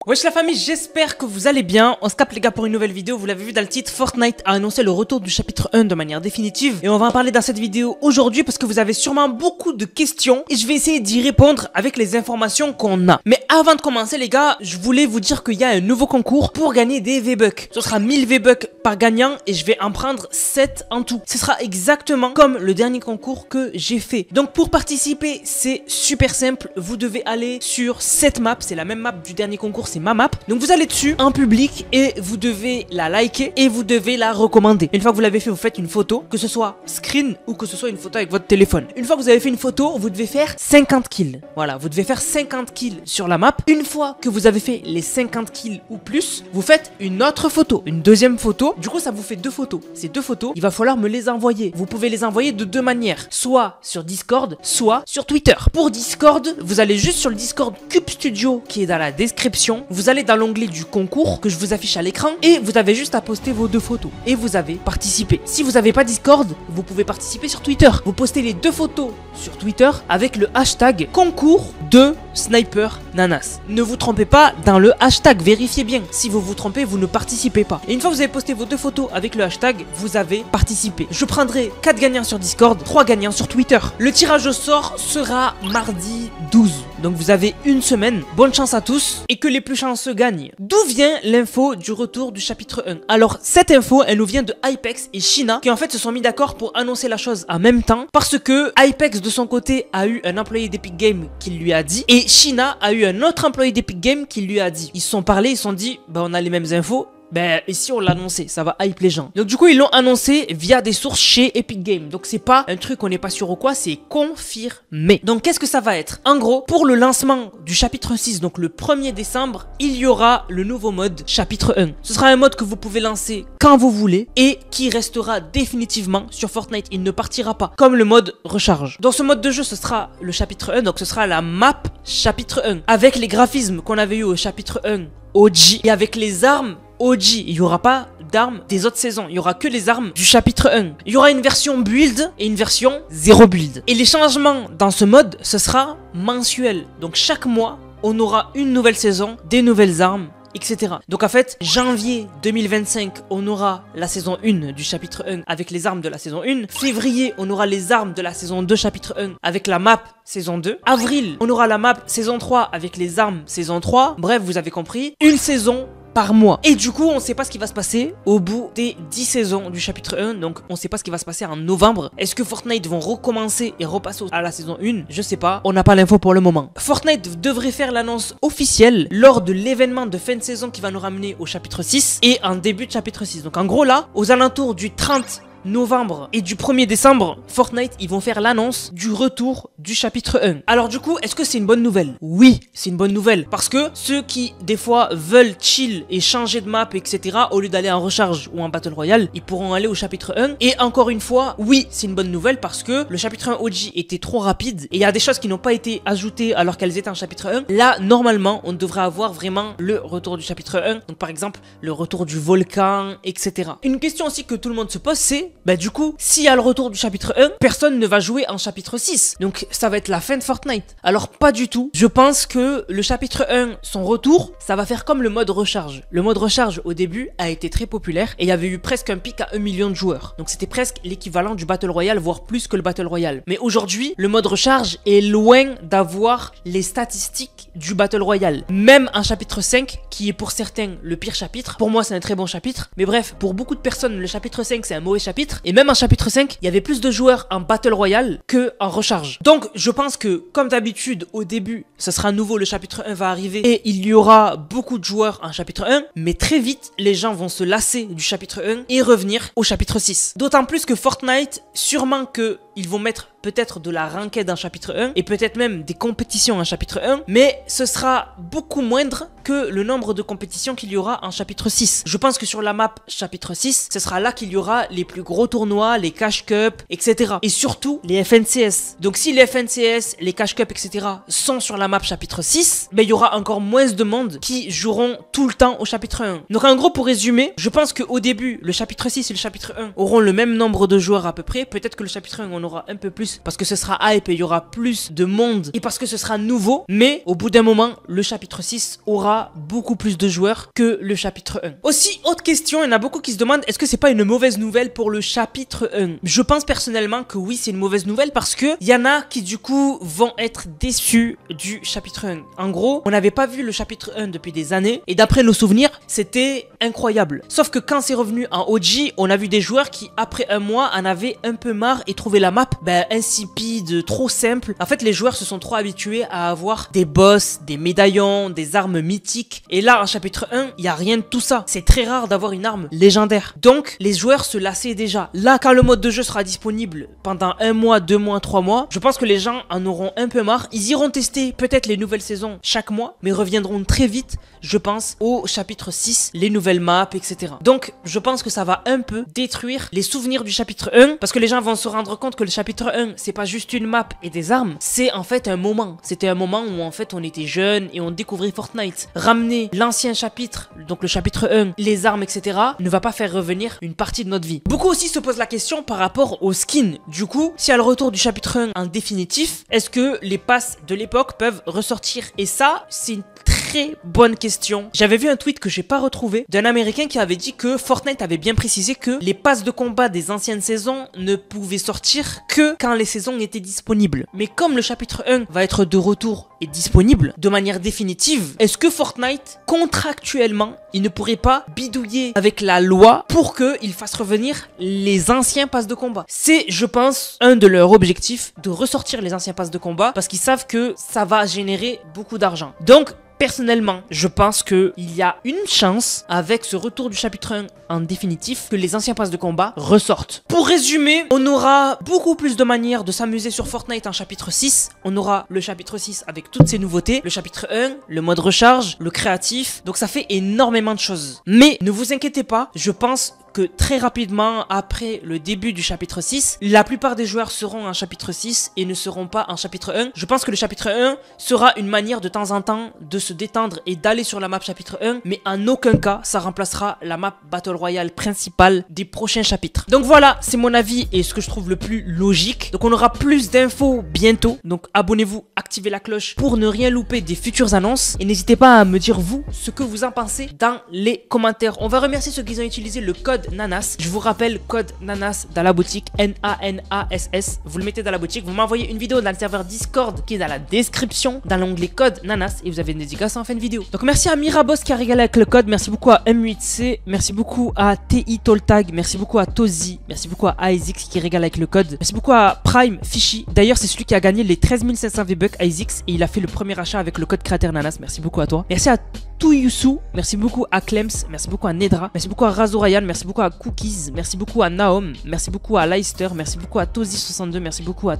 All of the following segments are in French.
Wesh la famille, j'espère que vous allez bien. On se capte les gars pour une nouvelle vidéo. Vous l'avez vu dans le titre, Fortnite a annoncé le retour du chapitre 1 de manière définitive. Et on va en parler dans cette vidéo aujourd'hui parce que vous avez sûrement beaucoup de questions. Et je vais essayer d'y répondre avec les informations qu'on a. Mais avant de commencer les gars, je voulais vous dire qu'il y a un nouveau concours pour gagner des V-Bucks. Ce sera 1000 V-Bucks par gagnant et je vais en prendre 7 en tout. Ce sera exactement comme le dernier concours que j'ai fait. Donc pour participer, c'est super simple. Vous devez aller sur cette map. C'est la même map du dernier concours. C'est ma map. Donc vous allez dessus en public et vous devez la liker et vous devez la recommander. Une fois que vous l'avez fait, vous faites une photo, que ce soit screen ou que ce soit une photo avec votre téléphone. Une fois que vous avez fait une photo, vous devez faire 50 kills. Voilà, vous devez faire 50 kills sur la map. Une fois que vous avez fait les 50 kills ou plus, vous faites une autre photo, une deuxième photo. Du coup, ça vous fait deux photos. Ces deux photos, il va falloir me les envoyer. Vous pouvez les envoyer de deux manières, soit sur Discord, soit sur Twitter. Pour Discord, vous allez juste sur le Discord Cube Studio qui est dans la description. Vous allez dans l'onglet du concours que je vous affiche à l'écran et vous avez juste à poster vos deux photos et vous avez participé. Si vous n'avez pas Discord, vous pouvez participer sur Twitter. Vous postez les deux photos sur Twitter avec le hashtag concours de Sniper Nanas. Ne vous trompez pas dans le hashtag, vérifiez bien. Si vous vous trompez, vous ne participez pas. Et une fois que vous avez posté vos deux photos avec le hashtag, vous avez participé. Je prendrai 4 gagnants sur Discord, 3 gagnants sur Twitter. Le tirage au sort sera mardi 12. Donc vous avez une semaine. Bonne chance à tous et que les plus chanceux gagnent. D'où vient l'info du retour du chapitre 1? Alors cette info, elle nous vient de Hypex et Sheena qui en fait se sont mis d'accord pour annoncer la chose en même temps parce que Hypex de son côté a eu un employé d'Epic Games qui lui a dit et Sheena a eu un autre employé d'Epic Games qui lui a dit. Ils se sont parlé, ils se sont dit bah on a les mêmes infos. Ben ici on l'a annoncé, ça va hype les gens. Donc du coup ils l'ont annoncé via des sources chez Epic Games. Donc c'est pas un truc on n'est pas sûr ou quoi, c'est confirmé. Donc qu'est-ce que ça va être? En gros, pour le lancement du chapitre 6, donc le 1er décembre, il y aura le nouveau mode chapitre 1. Ce sera un mode que vous pouvez lancer quand vous voulez et qui restera définitivement sur Fortnite. Il ne partira pas, comme le mode recharge. Dans ce mode de jeu, ce sera le chapitre 1, donc ce sera la map chapitre 1. Avec les graphismes qu'on avait eu au chapitre 1 OG et avec les armes OG, il n'y aura pas d'armes des autres saisons, il n'y aura que les armes du chapitre 1. Il y aura une version build et une version 0 build. Et les changements dans ce mode, ce sera mensuel. Donc chaque mois, on aura une nouvelle saison, des nouvelles armes, etc. Donc en fait, janvier 2025, on aura la saison 1 du chapitre 1 avec les armes de la saison 1. Février, on aura les armes de la saison 2 chapitre 1 avec la map saison 2. Avril, on aura la map saison 3 avec les armes saison 3. Bref, vous avez compris, une saison par mois. Et du coup, on sait pas ce qui va se passer au bout des 10 saisons du chapitre 1. Donc, on sait pas ce qui va se passer en novembre. Est-ce que Fortnite vont recommencer et repasser à la saison 1? Je sais pas. On n'a pas l'info pour le moment. Fortnite devrait faire l'annonce officielle lors de l'événement de fin de saison qui va nous ramener au chapitre 6 et en début de chapitre 6. Donc, en gros, là, aux alentours du 30 novembre et du 1er décembre, Fortnite, ils vont faire l'annonce du retour du chapitre 1. Alors du coup, est-ce que c'est une bonne nouvelle? Oui, c'est une bonne nouvelle. Parce que ceux qui, des fois, veulent chill et changer de map, etc., au lieu d'aller en recharge ou en Battle Royale, ils pourront aller au chapitre 1. Et encore une fois, oui, c'est une bonne nouvelle parce que le chapitre 1 OG était trop rapide et il y a des choses qui n'ont pas été ajoutées alors qu'elles étaient en chapitre 1. Là, normalement, on devrait avoir vraiment le retour du chapitre 1. Donc par exemple, le retour du volcan, etc. Une question aussi que tout le monde se pose, c'est bah du coup, s'il y a le retour du chapitre 1, personne ne va jouer en chapitre 6. Donc ça va être la fin de Fortnite. Alors pas du tout. Je pense que le chapitre 1, son retour, ça va faire comme le mode recharge. Le mode recharge au début a été très populaire et il y avait eu presque un pic à 1 million de joueurs. Donc c'était presque l'équivalent du Battle Royale, voire plus que le Battle Royale. Mais aujourd'hui, le mode recharge est loin d'avoir les statistiques du Battle Royale. Même un chapitre 5, qui est pour certains le pire chapitre, pour moi c'est un très bon chapitre. Mais bref, pour beaucoup de personnes, le chapitre 5 c'est un mauvais chapitre. Et même en chapitre 5, il y avait plus de joueurs en Battle Royale que en recharge. Donc je pense que comme d'habitude au début, ce sera nouveau, le chapitre 1 va arriver et il y aura beaucoup de joueurs en chapitre 1, mais très vite les gens vont se lasser du chapitre 1 et revenir au chapitre 6. D'autant plus que Fortnite, sûrement que ils vont mettre peut-être de la ranked en chapitre 1 et peut-être même des compétitions en chapitre 1, mais ce sera beaucoup moindre que le nombre de compétitions qu'il y aura en chapitre 6. Je pense que sur la map chapitre 6, ce sera là qu'il y aura les plus gros tournois, les cash cup, etc. Et surtout les FNCS. Donc si les FNCS, les cash cup, etc. sont sur la map chapitre 6, ben il y aura encore moins de monde qui joueront tout le temps au chapitre 1. Donc en gros, pour résumer, je pense qu'au début, le chapitre 6 et le chapitre 1 auront le même nombre de joueurs à peu près. Peut-être que le chapitre 1 on aura un peu plus parce que ce sera hype et il y aura plus de monde et parce que ce sera nouveau. Mais au bout d'un moment, le chapitre 6 aura beaucoup plus de joueurs que le chapitre 1. Aussi, autre question, il y en a beaucoup qui se demandent est-ce que c'est pas une mauvaise nouvelle pour le chapitre 1? Je pense personnellement que oui, c'est une mauvaise nouvelle parce que il y en a qui du coup vont être déçus du chapitre 1. En gros, on n'avait pas vu le chapitre 1 depuis des années et d'après nos souvenirs, c'était incroyable. Sauf que quand c'est revenu en OG, on a vu des joueurs qui après un mois en avaient un peu marre et trouvaient la map insipide, trop simple. En fait, les joueurs se sont trop habitués à avoir des boss, des médaillons, des armes mythiques. Et là, en chapitre 1, il n'y a rien de tout ça. C'est très rare d'avoir une arme légendaire. Donc, les joueurs se lassaient déjà. Là, quand le mode de jeu sera disponible pendant 1 mois, 2 mois, 3 mois, je pense que les gens en auront un peu marre. Ils iront tester peut-être les nouvelles saisons chaque mois, mais reviendront très vite, je pense, au chapitre 6, les nouvelles maps, etc. Donc, je pense que ça va un peu détruire les souvenirs du chapitre 1, parce que les gens vont se rendre compte que le chapitre 1, c'est pas juste une map et des armes, c'est en fait un moment. C'était un moment où en fait on était jeunes et on découvrait Fortnite. Ramener l'ancien chapitre, donc le chapitre 1, les armes, etc., ne va pas faire revenir une partie de notre vie. Beaucoup aussi se posent la question par rapport aux skins. Du coup, si à le retour du chapitre 1 en définitif, est-ce que les passes de l'époque peuvent ressortir? Et ça, c'est une très bonne question. J'avais vu un tweet que j'ai pas retrouvé d'un américain qui avait dit que Fortnite avait bien précisé que les passes de combat des anciennes saisons ne pouvaient sortir que quand les saisons étaient disponibles. Mais comme le chapitre 1 va être de retour et disponible de manière définitive, est-ce que Fortnite, contractuellement, il ne pourrait pas bidouiller avec la loi pour qu'il fasse revenir les anciens passes de combat? C'est, je pense, un de leurs objectifs de ressortir les anciens passes de combat parce qu'ils savent que ça va générer beaucoup d'argent. Donc, personnellement, je pense qu'il y a une chance, avec ce retour du chapitre 1 en définitif, que les anciens passes de combat ressortent. Pour résumer, on aura beaucoup plus de manières de s'amuser sur Fortnite en chapitre 6. On aura le chapitre 6 avec toutes ses nouveautés. Le chapitre 1, le mode recharge, le créatif. Donc ça fait énormément de choses. Mais ne vous inquiétez pas, je pense que très rapidement, après le début du chapitre 6, la plupart des joueurs seront en chapitre 6 et ne seront pas en chapitre 1. Je pense que le chapitre 1 sera une manière de temps en temps de se détendre et d'aller sur la map chapitre 1, mais en aucun cas, ça remplacera la map Battle Royale principale des prochains chapitres. Donc voilà, c'est mon avis et ce que je trouve le plus logique. Donc on aura plus d'infos bientôt. Donc abonnez-vous, activez la cloche pour ne rien louper des futures annonces. Et n'hésitez pas à me dire vous ce que vous en pensez dans les commentaires. On va remercier ceux qui ont utilisé le code Nanas. Je vous rappelle, code Nanas dans la boutique, N-A-N-A-S-S. Vous le mettez dans la boutique, vous m'envoyez une vidéo dans le serveur Discord qui est dans la description, dans l'onglet code Nanas, et vous avez une dédicace en fin de vidéo. Donc merci à Mirabos qui a régalé avec le code, merci beaucoup à M8C, merci beaucoup à TI Toltag, merci beaucoup à Tozi, merci beaucoup à Isaac qui régale avec le code, merci beaucoup à Prime Fishy. D'ailleurs, c'est celui qui a gagné les 13 500 V-Bucks, Isaac, et il a fait le premier achat avec le code créateur Nanas. Merci beaucoup à toi. Merci à Touyusu, merci beaucoup à Clems, merci beaucoup à Nedra, merci beaucoup à Razo Ryan, merci beaucoup à Cookies, merci beaucoup à Naom, merci beaucoup à Leicester, merci beaucoup à Tozi62, merci beaucoup à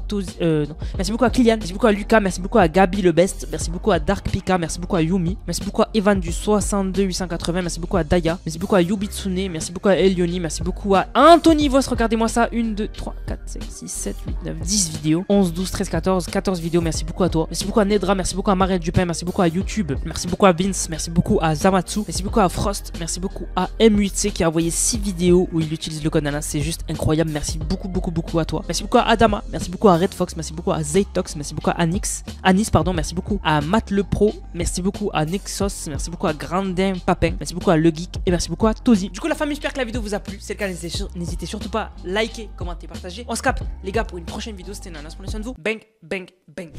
merci beaucoup à Kylian, merci beaucoup à Lucas, merci beaucoup à Gabi le Best, merci beaucoup à Dark Pika, merci beaucoup à Yumi, merci beaucoup à Evan du 62880, merci beaucoup à Daya, merci beaucoup à Yubitsune, merci beaucoup à Elioni, merci beaucoup à Anthony Vos, regardez-moi ça, 1, 2, 3, 4, 5, 6, 7, 8, 9, 10 vidéos, 11, 12, 13, 14 vidéos, merci beaucoup à toi, merci beaucoup à Nedra, merci beaucoup à Mariette Dupin, merci beaucoup à YouTube, merci beaucoup à Vince, merci beaucoup à Zamatsu, merci beaucoup à Frost, merci beaucoup à M8C qui a envoyé 6 vidéos où il utilise le code Nanas, c'est juste incroyable, merci beaucoup à toi, merci beaucoup à Adama, merci beaucoup à Red Fox, merci beaucoup à Zaytox, merci beaucoup à Anis, pardon, merci beaucoup à Matt le Pro, merci beaucoup à Nexos, merci beaucoup à Grandin Papin, merci beaucoup à Le Geek et merci beaucoup à Tozi. Du coup la famille, j'espère que la vidéo vous a plu, c'est le cas, n'hésitez surtout pas à liker, commenter, partager. On se capte les gars pour une prochaine vidéo, c'était Nanas, prenez soin de vous, bang bang bang.